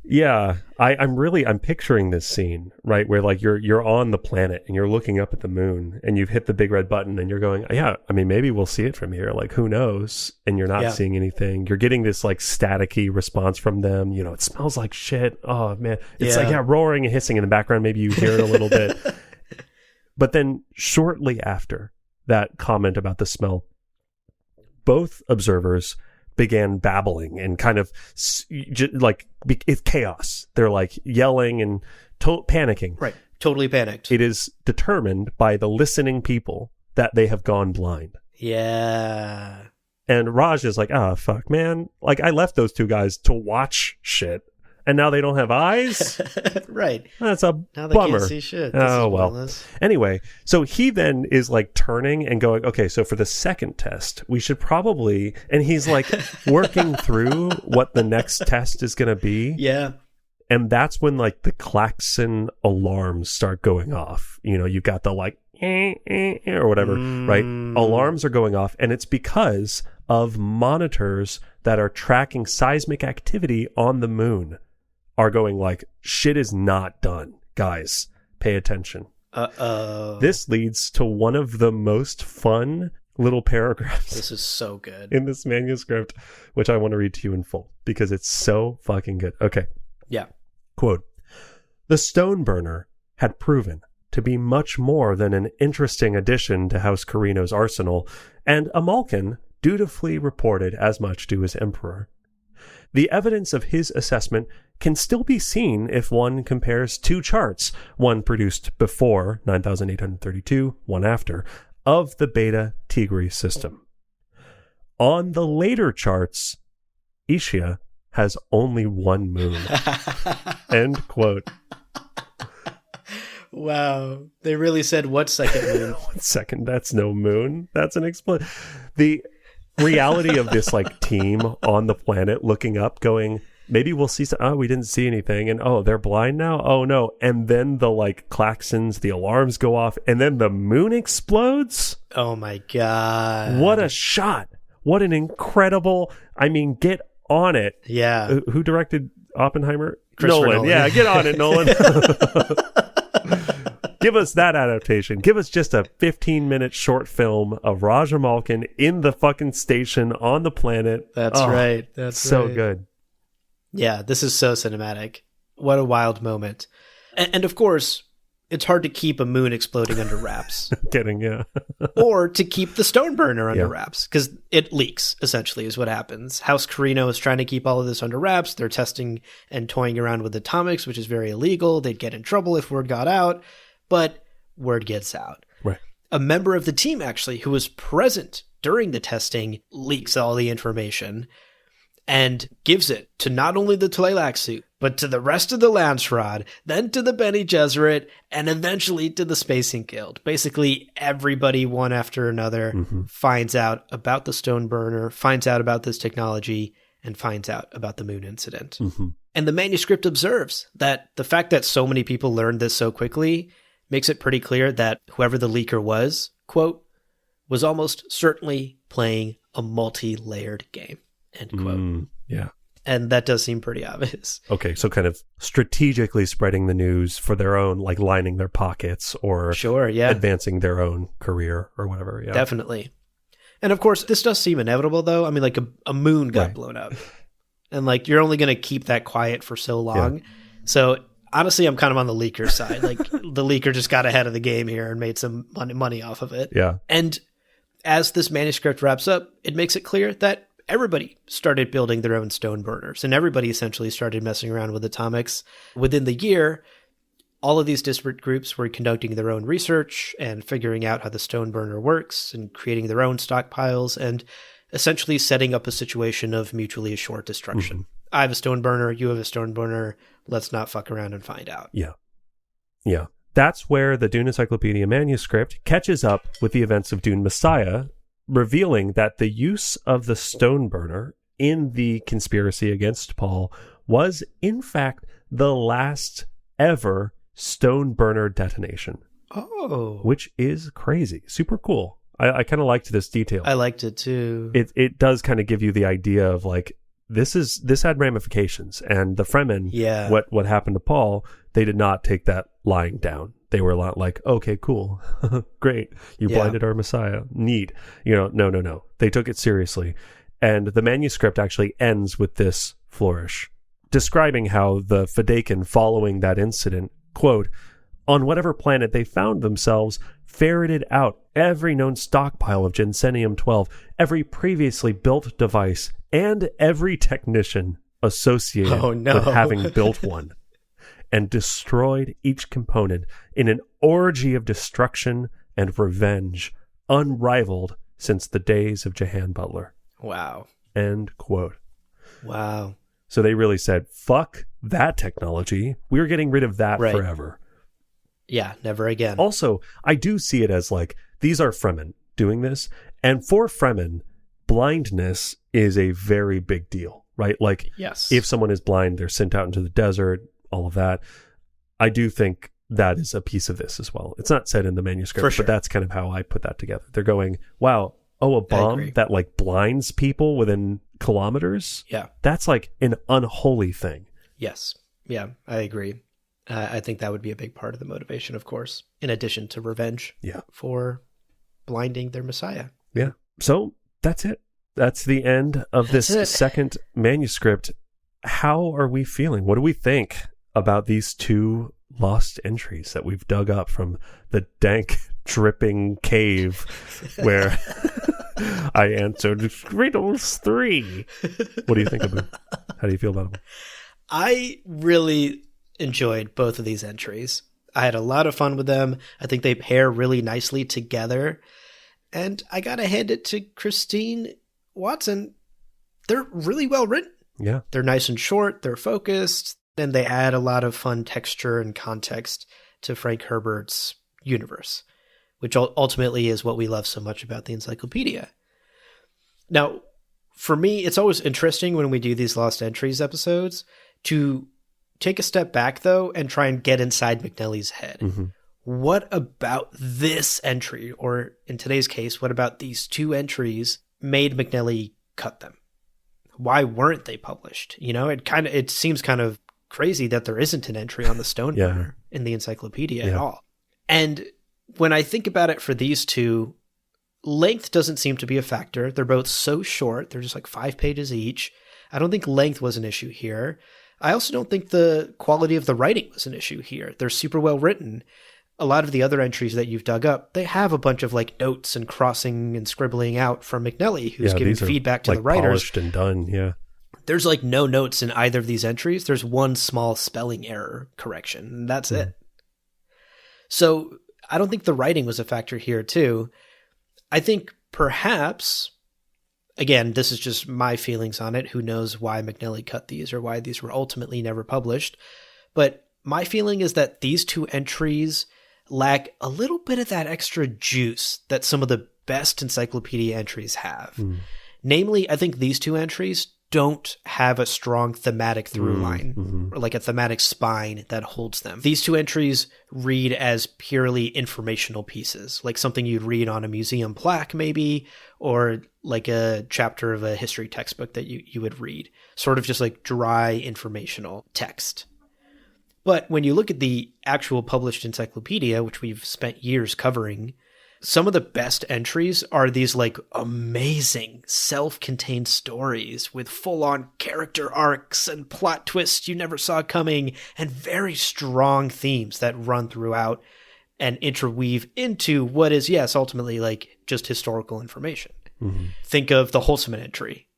Yeah, I'm picturing this scene, right, where like you're on the planet and you're looking up at the moon and you've hit the big red button and you're going, yeah, I mean, maybe we'll see it from here. Like, who knows? And you're not seeing anything. You're getting this like staticky response from them. You know, it smells like shit. Oh man, it's like roaring and hissing in the background. Maybe you hear it a little bit. But then shortly after that comment about the smell, both observers began babbling and kind of like it's chaos. They're like yelling and panicking. Right. Totally panicked. It is determined by the listening people that they have gone blind. Yeah. And Raj is like, oh, fuck, man. Like, I left those 2 guys to watch shit. And now they don't have eyes? Right. That's a now they bummer. Can't see shit. Oh, well. Anyway, so he then is like turning and going, okay, so for the second test, we should probably, and he's like working through what the next test is going to be. Yeah. And that's when like the klaxon alarms start going off. You know, you got the like, or whatever, right? Alarms are going off, and it's because of monitors that are tracking seismic activity on the moon are going like, shit is not done. Guys, pay attention. Uh-oh. This leads to one of the most fun little paragraphs. This is so good. In this manuscript, which I want to read to you in full because it's so fucking good. Okay. Yeah. Quote, the stone burner had proven to be much more than an interesting addition to House Carino's arsenal, and Amalkin dutifully reported as much to his emperor. The evidence of his assessment can still be seen if one compares 2 charts, one produced before 9832, one after, of the Beta Tigris system. On the later charts, Ischia has only 1 moon. End quote. Wow. They really said what second moon? 1 second, that's no moon. That's an explosion. The reality of this like team on the planet looking up going, maybe we'll see some, oh, we didn't see anything, and oh, they're blind now, oh no, and then the like klaxons, the alarms go off, and then the moon explodes. Oh my god, what a shot. What an incredible, I mean, get on it. Yeah. Who directed Oppenheimer? Nolan. Yeah, get on it, Nolan. Give us that adaptation. Give us just a 15-minute short film of Roj Amalkin in the fucking station on the planet. That's right. That's so right. good. Yeah, this is so cinematic. What a wild moment. And of course, it's hard to keep a moon exploding under wraps. Kidding, yeah. Or to keep the stone burner under wraps, because it leaks, essentially, is what happens. House Carino is trying to keep all of this under wraps. They're testing and toying around with atomics, which is very illegal. They'd get in trouble if word got out. but word gets out. Right. A member of the team, actually, who was present during the testing, leaks all the information and gives it to not only the Tleilax suit, but to the rest of the Landsraad, then to the Bene Gesserit, and eventually to the Spacing Guild. Basically, everybody, one after another, finds out about the Stoneburner, finds out about this technology, and finds out about the moon incident. And the manuscript observes that the fact that so many people learned this so quickly makes it pretty clear that whoever the leaker was, quote, was almost certainly playing a multi-layered game, end quote. Yeah. And that does seem pretty obvious. Okay, so kind of strategically spreading the news for their own, like lining their pockets or advancing their own career or whatever. Yeah, definitely. And of course, this does seem inevitable, though. I mean, like a moon got blown up. And like, you're only going to keep that quiet for so long. Yeah. So honestly, I'm kind of on the leaker side. Like the leaker just got ahead of the game here and made some money off of it. Yeah. And as this manuscript wraps up, it makes it clear that everybody started building their own stone burners, and everybody essentially started messing around with atomics. Within the year, all of these disparate groups were conducting their own research and figuring out how the stone burner works and creating their own stockpiles and essentially setting up a situation of mutually assured destruction. I have a stone burner, you have a stone burner, let's not fuck around and find out. Yeah. Yeah. That's where the Dune Encyclopedia manuscript catches up with the events of Dune Messiah, revealing that the use of the stone burner in the conspiracy against Paul was, in fact, the last ever stone burner detonation. Oh. Which is crazy. Super cool. I kind of liked this detail. I liked it too. It does kind of give you the idea of like, this had ramifications, and the Fremen, what happened to Paul, they did not take that lying down. They were a lot like, okay, cool. Great. You blinded our Messiah. Neat. No. They took it seriously. And the manuscript actually ends with this flourish, describing how the Fedaykin, following that incident, quote, on whatever planet they found themselves, ferreted out every known stockpile of Gensenium-12, every previously built device, and every technician associated with having built one, and destroyed each component in an orgy of destruction and revenge unrivaled since the days of Jahan Butler. Wow. End quote. Wow. So they really said, fuck that technology. We're getting rid of that forever. Yeah, never again. Also, I do see it as like, these are Fremen doing this. And for Fremen, blindness is a very big deal, right? Like, if someone is blind, they're sent out into the desert, all of that. I do think that is a piece of this as well. It's not said in the manuscript, but that's kind of how I put that together. They're going, wow, a bomb that like blinds people within kilometers? Yeah. That's like an unholy thing. Yes. Yeah, I agree. I think that would be a big part of the motivation, of course, in addition to revenge for blinding their Messiah. Yeah. So that's it. That's the end of this second manuscript. How are we feeling? What do we think about these two lost entries that we've dug up from the dank, dripping cave where I answered riddles 3? What do you think of them? How do you feel about them? I really enjoyed both of these entries. I had a lot of fun with them. I think they pair really nicely together. And I gotta hand it to Christine Watson. They're really well written. Yeah. They're nice and short, they're focused, and they add a lot of fun texture and context to Frank Herbert's universe, which ultimately is what we love so much about the encyclopedia. Now, for me, it's always interesting when we do these Lost Entries episodes to take a step back, though, and try and get inside McNelly's head. What about this entry, or in today's case, what about these two entries made McNelly cut them? Why weren't they published? It seems kind of crazy that there isn't an entry on the stone burner in the encyclopedia at all. And when I think about it for these two, length doesn't seem to be a factor. They're both so short. They're just like 5 pages each. I don't think length was an issue here. I also don't think the quality of the writing was an issue here. They're super well written. A lot of the other entries that you've dug up, they have a bunch of like notes and crossing and scribbling out from McNelly, who's giving feedback to the writers. Polished and done, yeah. There's like no notes in either of these entries. There's one small spelling error correction, and that's it. So I don't think the writing was a factor here too. I think perhaps, again, this is just my feelings on it. Who knows why McNelly cut these or why these were ultimately never published. But my feeling is that these two entries lack a little bit of that extra juice that some of the best encyclopedia entries have. Namely, I think these two entries don't have a strong thematic through line or like a thematic spine that holds them. These two entries read as purely informational pieces, like something you'd read on a museum plaque maybe, or like a chapter of a history textbook that you would read, sort of just like dry informational text. But when you look at the actual published encyclopedia, which we've spent years covering, some of the best entries are these like amazing self-contained stories with full-on character arcs and plot twists you never saw coming and very strong themes that run throughout and interweave into what is, yes, ultimately like just historical information. Think of the Holzman entry,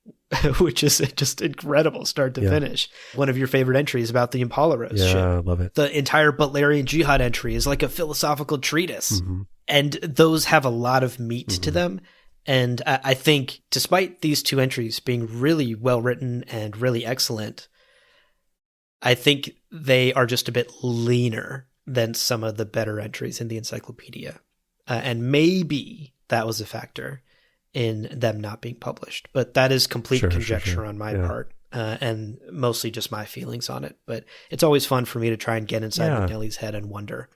which is just incredible start to finish. One of your favorite entries about the Impala Rose ship. Yeah, I love it. The entire Butlerian Jihad entry is like a philosophical treatise. And those have a lot of meat to them. And I think despite these two entries being really well written and really excellent, I think they are just a bit leaner than some of the better entries in the encyclopedia. And maybe that was a factor in them not being published. But that is complete conjecture on my part. And mostly just my feelings on it. But it's always fun for me to try and get inside McNelly's head and wonder.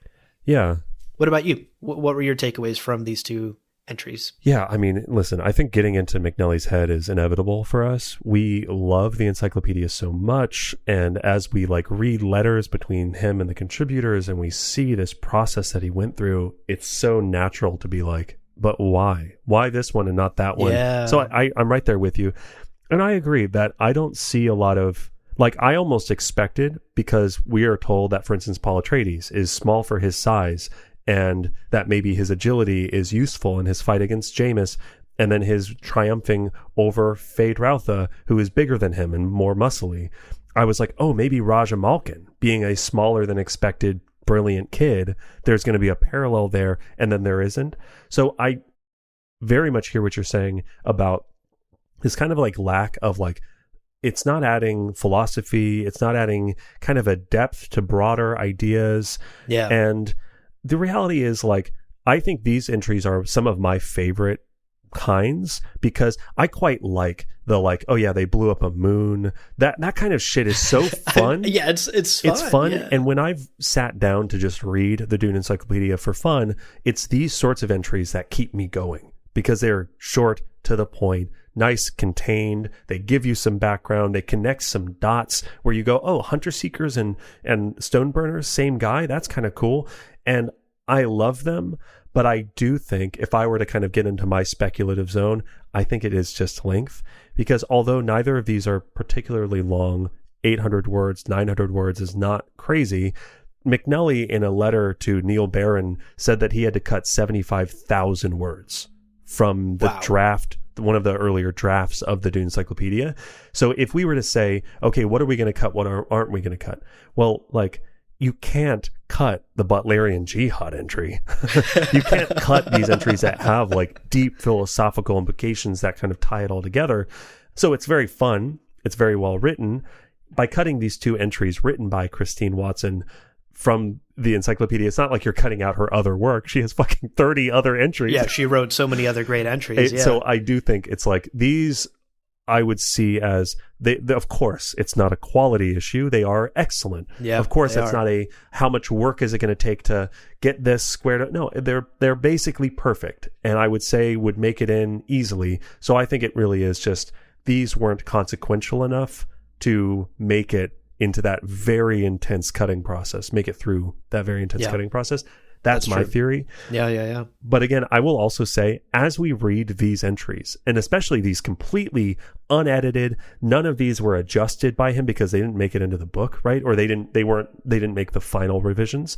Yeah. What about you? What were your takeaways from these two entries? Yeah, I mean, listen, I think getting into McNelly's head is inevitable for us. We love the encyclopedia so much, and as we like read letters between him and the contributors and we see this process that he went through, it's so natural to be like, but why? Why this one and not that one? Yeah. So I'm right there with you. And I agree that I don't see a lot of, like, I almost expected, because we are told that, for instance, Paul Atreides is small for his size, and that maybe his agility is useful in his fight against Jameis, and then his triumphing over Feyd-Rautha, who is bigger than him and more muscly. I was like, oh, maybe Roj Amalkin, being a smaller than expected, brilliant kid, there's going to be a parallel there, and then there isn't. So I very much hear what you're saying about this kind of like lack of like, it's not adding philosophy, it's not adding kind of a depth to broader ideas. Yeah. And the reality is, like, I think these entries are some of my favorite kinds, because I quite like the, like, oh yeah, they blew up a moon. That kind of shit is so fun. Yeah, it's fun. It's fun. Yeah. And when I've sat down to just read the Dune Encyclopedia for fun, it's these sorts of entries that keep me going, because they're short, to the point, nice, contained. They give you some background. They connect some dots where you go, oh, Hunter Seekers and Stoneburners, same guy. That's kind of cool. And I love them, but I do think if I were to kind of get into my speculative zone, I think it is just length, because although neither of these are particularly long, 800 words, 900 words is not crazy. McNelly, in a letter to Neil Barron, said that he had to cut 75,000 words from the draft, one of the earlier drafts of the Dune Encyclopedia. So if we were to say, okay, what are we going to cut? What aren't we going to cut? Well, like, you can't cut the Butlerian Jihad entry. You can't cut these entries that have like deep philosophical implications that kind of tie it all together. So it's very fun. It's very well written. By cutting these two entries written by Christine Watson from the encyclopedia, it's not like you're cutting out her other work. She has fucking 30 other entries. Yeah, she wrote so many other great entries. Yeah. So I do think it's like these, I would see as they, of course, it's not a quality issue. They are excellent. Yeah, of course, it's not a how much work is it going to take to get this squared up. No, they're basically perfect, and I would say would make it in easily. So I think it really is just these weren't consequential enough to make it into that very intense cutting process. Make it through that very intense cutting process. That's my theory. Yeah. But again, I will also say, as we read these entries, and especially these completely unedited, none of these were adjusted by him because they didn't make it into the book, right? Or they didn't make the final revisions.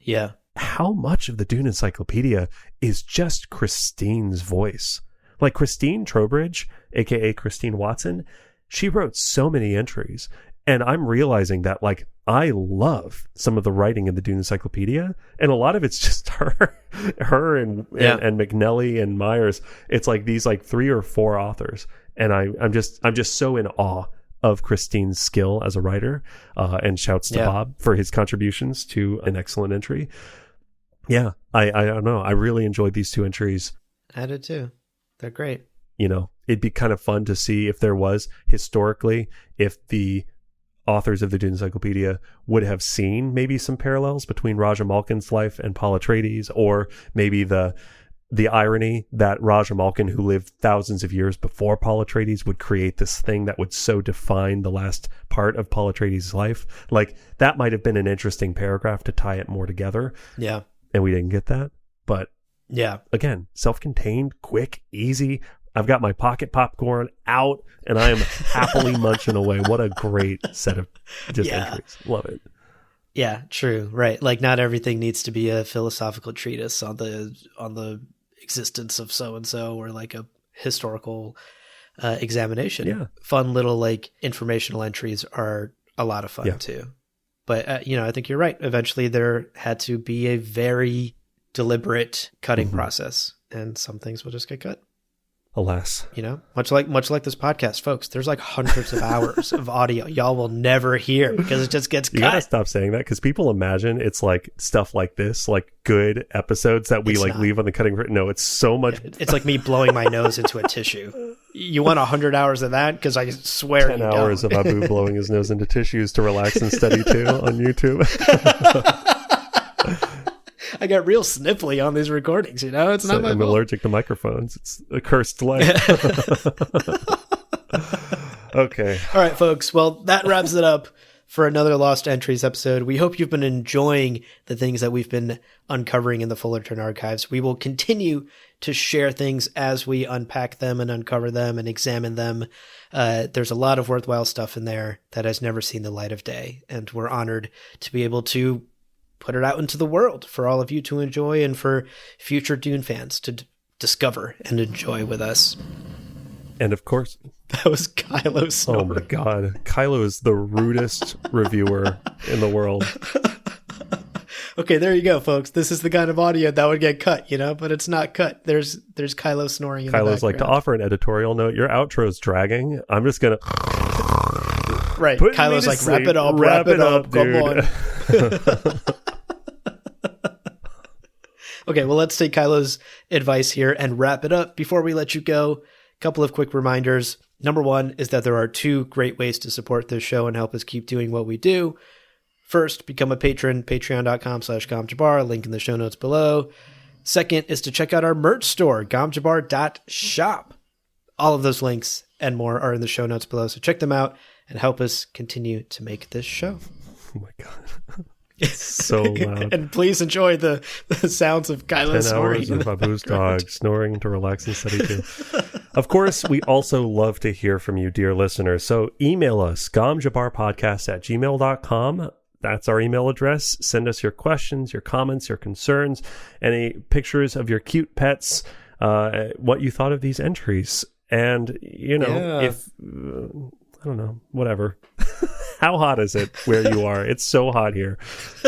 Yeah. How much of the Dune Encyclopedia is just Christine's voice? Like Christine Trowbridge, aka Christine Watson, she wrote so many entries. And I'm realizing that, like, I love some of the writing in the Dune Encyclopedia, and a lot of it's just her and McNelly and Myers. It's like these like 3 or 4 authors, and I'm just so in awe of Christine's skill as a writer, and shouts to Bob for his contributions to an excellent entry. Yeah, I don't know. I really enjoyed these 2 entries. I did too. They're great. You know, it'd be kind of fun to see if there was historically, if the authors of the Dune Encyclopedia would have seen maybe some parallels between Roj Amalkin's life and Paul Atreides, or maybe the irony that Roj Amalkin, who lived thousands of years before Paul Atreides, would create this thing that would so define the last part of Paul Atreides' life. Like, that might have been an interesting paragraph to tie it more together. Yeah. And we didn't get that. But yeah, again, self-contained, quick, easy. I've got my pocket popcorn out, and I am happily munching away. What a great set of just entries. Love it. Yeah, true. Right. Like, not everything needs to be a philosophical treatise on the existence of so-and-so, or like a historical examination. Yeah. Fun little like informational entries are a lot of fun too. But, I think you're right. Eventually there had to be a very deliberate cutting process, and some things will just get cut. Alas. Much like this podcast, folks, there's like hundreds of hours of audio y'all will never hear because it just gets cut. You gotta stop saying that, because people imagine it's like stuff like this, like good episodes that we leave on the cutting room. No, it's so much. It's like me blowing my nose into a tissue. You want 100 hours of that? Because I swear 10 hours of Abu blowing his nose into tissues to relax and study too on YouTube. I got real sniffly on these recordings, It's not my I'm fault. allergic to microphones. It's a cursed life. Okay. All right, folks. Well, that wraps it up for another Lost Entries episode. We hope you've been enjoying the things that we've been uncovering in the Fullerton archives. We will continue to share things as we unpack them and uncover them and examine them. There's a lot of worthwhile stuff in there that has never seen the light of day, and we're honored to be able to put it out into the world for all of you to enjoy, and for future Dune fans to discover and enjoy with us. And of course, that was Kylo snoring. Oh my god, Kylo is the rudest reviewer in the world. Okay, there you go, folks. This is the kind of audio that would get cut, but it's not cut. There's Kylo snoring in the background. Kylo's like, to offer an editorial note, your outro's dragging. I'm just gonna right. Kylo's like, sleep. wrap it up, come on. Okay, well, let's take Kylo's advice here and wrap it up. Before we let you go, a couple of quick reminders. Number 1 is that there are 2 great ways to support this show and help us keep doing what we do. First, become a patron, patreon.com/GomJabar, link in the show notes below. Second is to check out our merch store, gomjabar.shop. All of those links and more are in the show notes below, so check them out and help us continue to make this show. Oh my god. It's so loud. And please enjoy the sounds of Kylo snoring. 10 hours of Abu's dog snoring to relax and study too. Of course, we also love to hear from you, dear listeners. So email us, gomjabarpodcast@gmail.com. That's our email address. Send us your questions, your comments, your concerns, any pictures of your cute pets, what you thought of these entries. And, if, I don't know, whatever. How hot is it where you are? It's so hot here.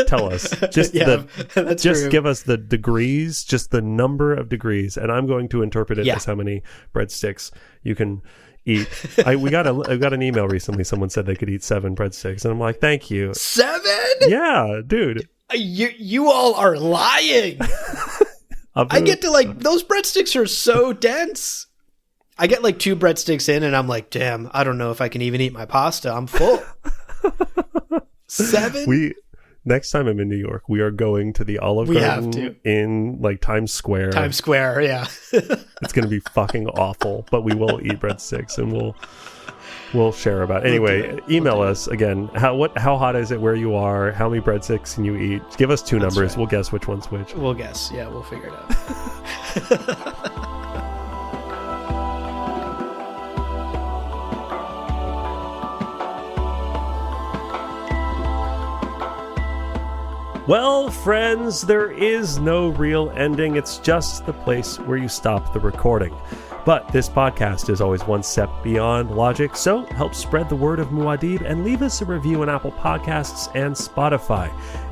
Tell us. Just give us the degrees, just the number of degrees, and I'm going to interpret it as how many breadsticks you can eat. I got an email recently. Someone said they could eat 7 breadsticks, and I'm like, thank you. 7? Yeah, dude. You all are lying. I get to those breadsticks are so dense. I get 2 breadsticks in, and I'm like, damn, I don't know if I can even eat my pasta. I'm full. 7? Next time I'm in New York, we are going to the Olive Garden in Times Square. Times Square, yeah. It's going to be fucking awful, but we will eat breadsticks, and we'll share about it. Anyway, email us again. How hot is it where you are? How many breadsticks can you eat? Give us 2 numbers. Right. We'll guess which one's which. We'll guess. Yeah, we'll figure it out. Well, friends, there is no real ending. It's just the place where you stop the recording. But this podcast is always one step beyond logic, so help spread the word of Muad'Dib and leave us a review on Apple Podcasts and Spotify.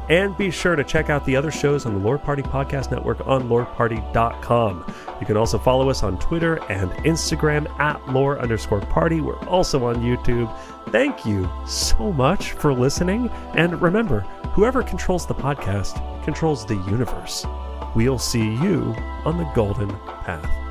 And be sure to check out the other shows on the Lore Party Podcast Network on loreparty.com. You can also follow us on Twitter and Instagram at lore_party. We're also on YouTube. Thank you so much for listening. And remember, whoever controls the podcast controls the universe. We'll see you on the golden path.